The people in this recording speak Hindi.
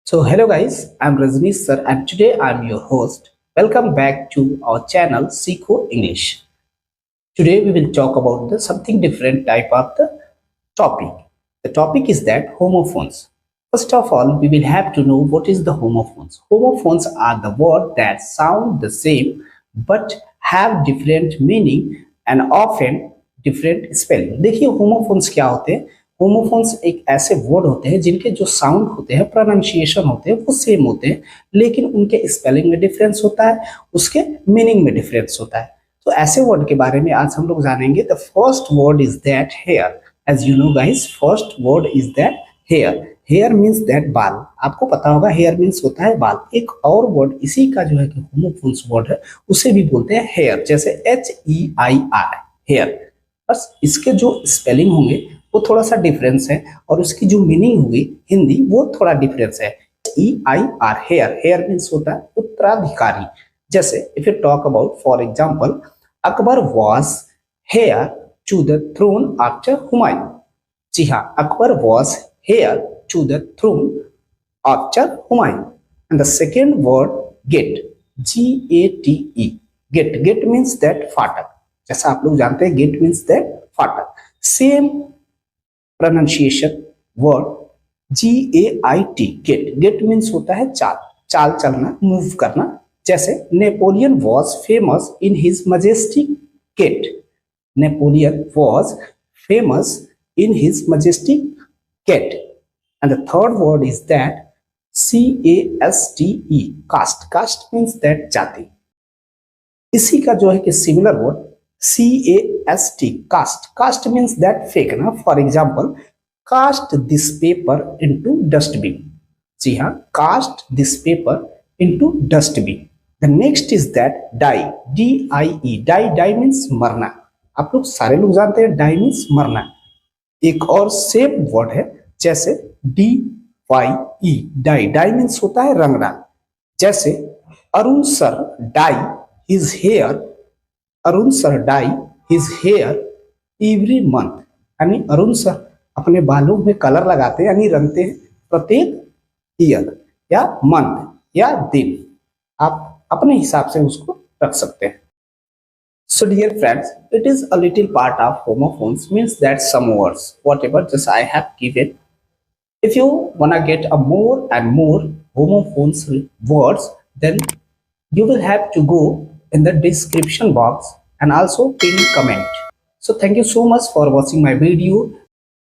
So hello guys, I'm Rajnish sir and today I'm your host. Welcome back to our channel Seekho English. Today we will talk about the something different type of the topic. The topic is that homophones. First of all, we will have to know what is the homophones. Homophones are the words that sound the same but have different meaning and often different spelling. देखिए homophones क्या होते हैं? होमोफोन्स एक ऐसे वर्ड होते हैं जिनके जो साउंड होते हैं, प्रोनाउंसिएशन होते हैं, वो सेम होते हैं, लेकिन उनके स्पेलिंग में डिफरेंस होता है, उसके मीनिंग में डिफरेंस होता है। तो ऐसे वर्ड के बारे में आज हम लोग जानेंगे। The first word is that hair. As you know guys, first word is that hair. Hair means that बाल। आपको पता होगा हेयर मीन्स होता है बाल। एक और वर्ड इसी का जो है कि होमोफोन्स वर्ड है, उसे भी बोलते हैं हेयर, जैसे HEIR हेयर। बस इसके जो स्पेलिंग होंगे वो थोड़ा सा डिफरेंस है और उसकी जो मीनिंग हुई हिंदी वो थोड़ा डिफरेंस है। EIR hair. हेयर मीन्स होता है उत्तराधिकारी। जैसे if you talk about for example, Akbar was heir to the throne after Humayun. जी हाँ, Akbar was heir to the throne after Humayun. And the second word gate, GATE gate. Gate means that फाटक। जैसा आप लोग जानते हैं गेट मीन्स दैट फाटक। Same pronunciation word GAIT gait. Gate means होता है चाल, चाल चलना, मूव करना। जैसे Napoleon was famous in his majestic gate. Napoleon was famous in his majestic gait. And the third word is that CASTE caste. Cast means that जाति। इसी का जो है कि similar word CAST cast. Cast means that फेंकना। For example, cast this paper into dustbin. जी हाँ, cast this paper into dustbin. The next is that die, DIE die. Die means मरना। आप लोग सारे लोग जानते हैं डाई मीन्स मरना। एक और सेम वर्ड है जैसे DYE डाई। डाई मीन्स होता है रंगना। जैसे Arun sir dye his hair. Arun sir dye his hair every month. यानी अरुण सर अपने बालों में कलर लगाते हैं, यानी रंगते हैं प्रत्येक ईयर या मंथ या दिन। आप अपने हिसाब से उसको रख सकते हैं। So dear friends, it is a little part of homophones, means that some words, whatever just I have given. If you wanna get a more and more homophones words, then you will have to go in the description box and also pin comment. So thank you so much for watching my video.